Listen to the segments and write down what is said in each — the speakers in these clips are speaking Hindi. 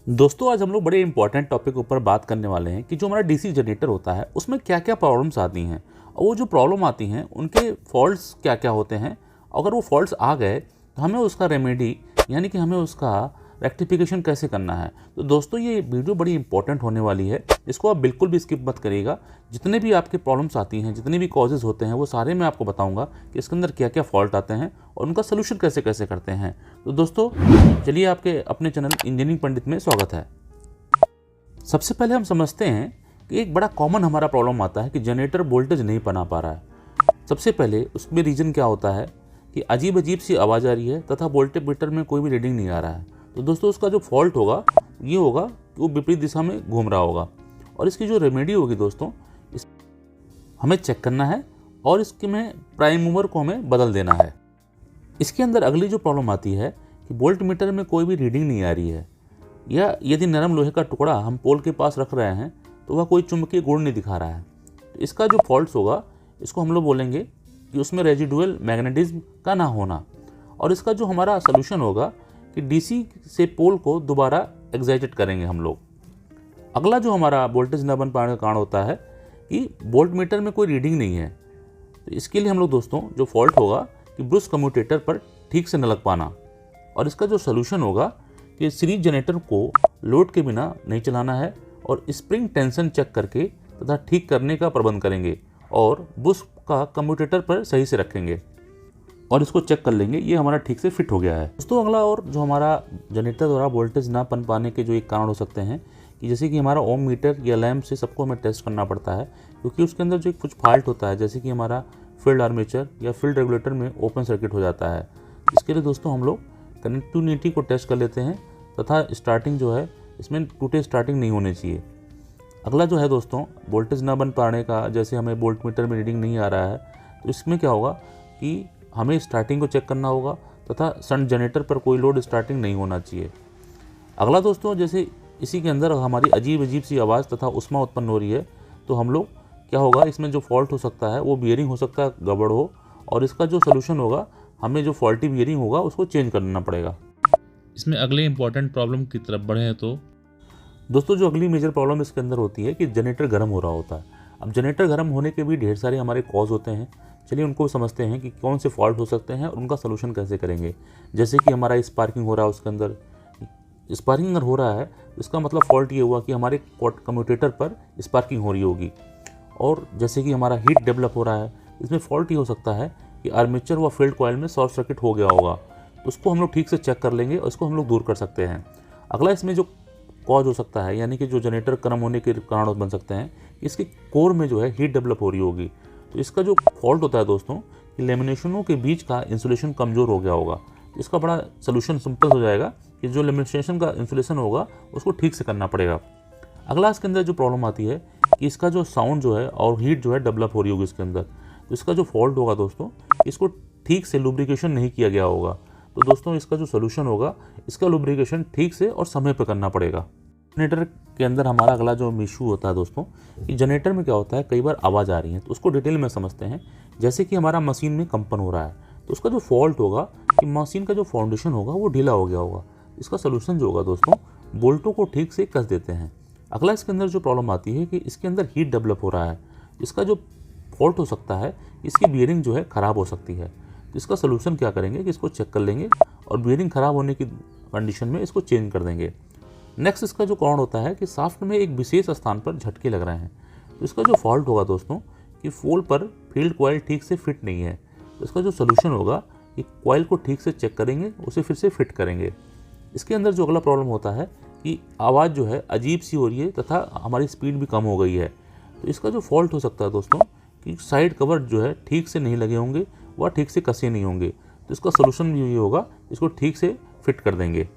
दोस्तों आज हम लोग बड़े इंपॉर्टेंट टॉपिक के ऊपर बात करने वाले हैं कि जो हमारा डीसी जनरेटर होता है उसमें क्या क्या प्रॉब्लम्स आती हैं और वो जो प्रॉब्लम आती हैं उनके फॉल्ट्स क्या क्या होते हैं। अगर वो फॉल्ट्स आ गए तो हमें उसका रेमेडी यानी कि हमें उसका रेक्टिफिकेशन कैसे करना है। तो दोस्तों ये वीडियो बड़ी इंपॉर्टेंट होने वाली है, इसको आप बिल्कुल भी स्किप मत करिएगा। जितने भी आपके प्रॉब्लम्स आती हैं, जितने भी कॉजेज़ होते हैं, वो सारे मैं आपको बताऊंगा कि इसके अंदर क्या क्या फॉल्ट आते हैं और उनका सोल्यूशन कैसे कैसे करते हैं। तो दोस्तों चलिए आपके अपने चैनल इंजीनियरिंग पंडित में स्वागत है। सबसे पहले हम समझते हैं कि एक बड़ा कॉमन हमारा प्रॉब्लम आता है कि जनरेटर वोल्टेज नहीं बना पा रहा है। सबसे पहले उसमें रीज़न क्या होता है कि अजीब अजीब सी आवाज़ आ रही है तथा वोल्टेज मीटर में कोई भी रीडिंग नहीं आ रहा है। तो दोस्तों उसका जो फॉल्ट होगा ये होगा कि वो विपरीत दिशा में घूम रहा होगा और इसकी जो रेमेडी होगी दोस्तों हमें चेक करना है और इसके में प्राइम मूवर को हमें बदल देना है। इसके अंदर अगली जो प्रॉब्लम आती है कि वोल्ट मीटर में कोई भी रीडिंग नहीं आ रही है या यदि नरम लोहे का टुकड़ा हम पोल के पास रख रहे हैं तो वह कोई चुंबकीय गुण नहीं दिखा रहा है। तो इसका जो फॉल्ट्स होगा इसको हम लोग बोलेंगे कि उसमें रेजिडुअल मैग्नेटिज्म का ना होना। और इसका जो हमारा सोल्यूशन होगा कि डीसी से पोल को दोबारा एक्साइटेड करेंगे हम लोग। अगला जो हमारा वोल्टेज न बन पाने का कारण होता है कि वोल्ट मीटर में कोई रीडिंग नहीं है। तो इसके लिए हम लोग दोस्तों जो फॉल्ट होगा कि ब्रूस कम्यूटेटर पर ठीक से न लग पाना। और इसका जो सोल्यूशन होगा कि सीरीज जनरेटर को लोड के बिना नहीं चलाना है और स्प्रिंग टेंशन चेक करके तथा ठीक करने का प्रबंध करेंगे और ब्रूस का कम्यूटेटर पर सही से रखेंगे और इसको चेक कर लेंगे ये हमारा ठीक से फिट हो गया है। दोस्तों अगला और जो हमारा जनरेटर द्वारा वोल्टेज ना बन पाने के जो एक कारण हो सकते हैं कि जैसे कि हमारा ओम मीटर या लैम्प से सबको हमें टेस्ट करना पड़ता है क्योंकि उसके अंदर जो कुछ फॉल्ट होता है जैसे कि हमारा फील्ड आर्मेचर या फील्ड रेगुलेटर में ओपन सर्किट हो जाता है। इसके लिए दोस्तों हम लोग कनेक्टिविटी को टेस्ट कर लेते हैं तथा स्टार्टिंग जो है इसमें टूटे स्टार्टिंग नहीं होनी चाहिए। अगला जो है दोस्तों वोल्टेज ना बन पाने का, जैसे हमें वोल्ट मीटर में रीडिंग नहीं आ रहा है तो इसमें क्या होगा कि हमें स्टार्टिंग को चेक करना होगा तथा शंट जनरेटर पर कोई लोड स्टार्टिंग नहीं होना चाहिए। अगला दोस्तों जैसे इसी के अंदर हमारी अजीब अजीब सी आवाज़ तथा उष्मा उत्पन्न हो रही है तो हम लोग क्या होगा इसमें जो फॉल्ट हो सकता है वो बियरिंग हो सकता है गड़बड़ हो और इसका जो सोल्यूशन होगा हमें जो फॉल्टी बियरिंग होगा उसको चेंज करना पड़ेगा। इसमें अगले इंपॉर्टेंट प्रॉब्लम की तरफ बढ़े तो दोस्तों जो अगली मेजर प्रॉब्लम इसके अंदर होती है कि जनरेटर गर्म हो रहा होता है। अब जनरेटर गर्म होने के भी ढेर सारे हमारे कॉज होते हैं। चलिए उनको समझते हैं कि कौन से फॉल्ट हो सकते हैं और उनका सोल्यूशन कैसे करेंगे। जैसे कि हमारा स्पार्किंग हो रहा है, उसके अंदर स्पार्किंग अगर हो रहा है तो इसका मतलब फॉल्ट ये हुआ कि हमारे कम्यूटेटर पर स्पार्किंग हो रही होगी। और जैसे कि हमारा हीट डेवलप हो रहा है, इसमें फॉल्ट ये हो सकता है कि आर्मेचर व फील्ड कॉइल में शॉर्ट सर्किट हो गया होगा। तो उसको हम लोग ठीक से चेक कर लेंगे और इसको हम लोग दूर कर सकते हैं। अगला इसमें जो कॉज हो सकता है यानी कि जो जनरेटर गर्म होने के कारण बन सकते हैं, इसके कोर में जो है हीट डेवलप हो रही होगी। तो इसका जो फॉल्ट होता है दोस्तों कि लेमिनेशनों के बीच का इंसुलेशन कमज़ोर हो गया होगा। इसका बड़ा सोल्यूशन सिंपल हो जाएगा कि जो लेमिनेशन का इंसुलेशन होगा उसको ठीक से करना पड़ेगा। अगला इसके अंदर जो प्रॉब्लम आती है कि इसका जो साउंड जो है और हीट जो है डेवलप हो रही होगी इसके अंदर। तो इसका जो फॉल्ट होगा दोस्तों इसको ठीक से लुब्रिकेशन नहीं किया गया होगा। तो दोस्तों इसका जो सोल्यूशन होगा इसका लुब्रिकेशन ठीक से और समय पर करना पड़ेगा। जनरेटर के अंदर हमारा अगला जो इशू होता है दोस्तों कि जनरेटर में क्या होता है कई बार आवाज़ आ रही है तो उसको डिटेल में समझते हैं। जैसे कि हमारा मशीन में कंपन हो रहा है तो उसका जो फॉल्ट होगा कि मशीन का जो फाउंडेशन होगा वो ढीला हो गया होगा। इसका सोल्यूशन जो होगा दोस्तों बोल्टों को ठीक से कस देते हैं। अगला इसके अंदर जो प्रॉब्लम आती है कि इसके अंदर हीट डेवलप हो रहा है। इसका जो फॉल्ट हो सकता है इसकी बियरिंग जो है ख़राब हो सकती है। तो इसका सोल्यूशन क्या करेंगे कि इसको चेक कर लेंगे और बियरिंग ख़राब होने की कंडीशन में इसको चेंज कर देंगे। नेक्स्ट इसका जो कारण होता है कि शाफ्ट में एक विशेष स्थान पर झटके लग रहे हैं। तो इसका जो फॉल्ट होगा दोस्तों कि पोल पर फील्ड कॉइल ठीक से फिट नहीं है। तो इसका जो सोल्यूशन होगा कि कॉइल को ठीक से चेक करेंगे, उसे फिर से फिट करेंगे। इसके अंदर जो अगला प्रॉब्लम होता है कि आवाज़ जो है अजीब सी हो रही है तथा हमारी स्पीड भी कम हो गई है। तो इसका जो फॉल्ट हो सकता है दोस्तों कि साइड कवर जो है ठीक से नहीं लगे होंगे व ठीक से कसे नहीं होंगे। तो इसका सोल्यूशन भी ये होगा, इसको ठीक से फिट कर देंगे।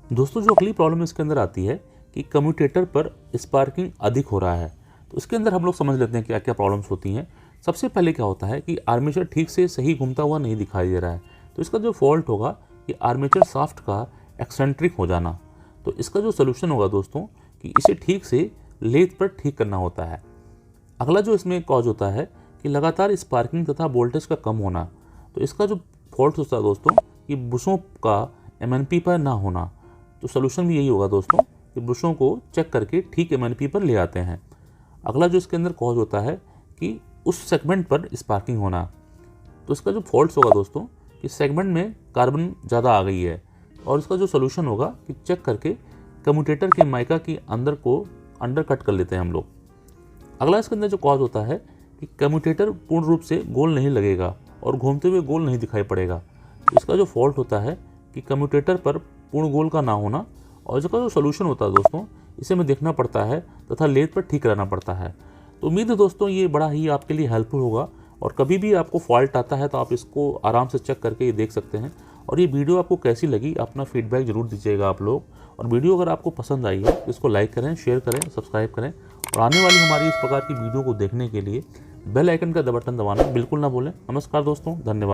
दोस्तों जो अगली प्रॉब्लम इसके अंदर आती है कि कम्यूटेटर पर स्पार्किंग अधिक हो रहा है। तो इसके अंदर हम लोग समझ लेते हैं क्या क्या प्रॉब्लम्स होती हैं। सबसे पहले क्या होता है कि आर्मेचर ठीक से सही घूमता हुआ नहीं दिखाई दे रहा है। तो इसका जो फॉल्ट होगा कि आर्मेचर शाफ्ट का एक्सेंट्रिक हो जाना। तो इसका जो सोल्यूशन होगा दोस्तों कि इसे ठीक से लेथ पर ठीक करना होता है। अगला जो इसमें कॉज होता है कि लगातार स्पार्किंग तथा वोल्टेज का कम होना। तो इसका जो फॉल्ट होता है दोस्तों कि बुशों का एमएनपी पर ना होना। तो सोल्यूशन भी यही होगा दोस्तों कि ब्रशों को चेक करके ठीक MNP पर ले आते हैं। अगला जो इसके अंदर कॉज होता है कि उस सेगमेंट पर स्पार्किंग होना। तो इसका जो फॉल्ट होगा दोस्तों कि सेगमेंट में कार्बन ज़्यादा आ गई है, और इसका जो सोल्यूशन होगा कि चेक करके कम्यूटेटर के माइका की अंदर को अंडर कट कर लेते हैं हम लोग। अगला इसके अंदर जो कॉज होता है कि कम्यूटेटर पूर्ण रूप से गोल नहीं लगेगा और घूमते हुए गोल नहीं दिखाई पड़ेगा। इसका जो फॉल्ट होता है कि कम्यूटेटर पर पूर्ण गोल का ना होना, और इसका जो सोल्यूशन होता है दोस्तों इसे हमें देखना पड़ता है तथा लेद पर ठीक रहना पड़ता है। तो उम्मीद है दोस्तों ये बड़ा ही आपके लिए हेल्पफुल होगा, और कभी भी आपको फॉल्ट आता है तो आप इसको आराम से चेक करके ये देख सकते हैं। और ये वीडियो आपको कैसी लगी अपना फीडबैक जरूर दीजिएगा आप लोग, और वीडियो अगर आपको पसंद आई है तो इसको लाइक करें, शेयर करें, सब्सक्राइब करें, और आने वाली हमारी इस प्रकार की वीडियो को देखने के लिए बेल आइकन का बटन दबाना बिल्कुल ना भूलें। नमस्कार दोस्तों, धन्यवाद।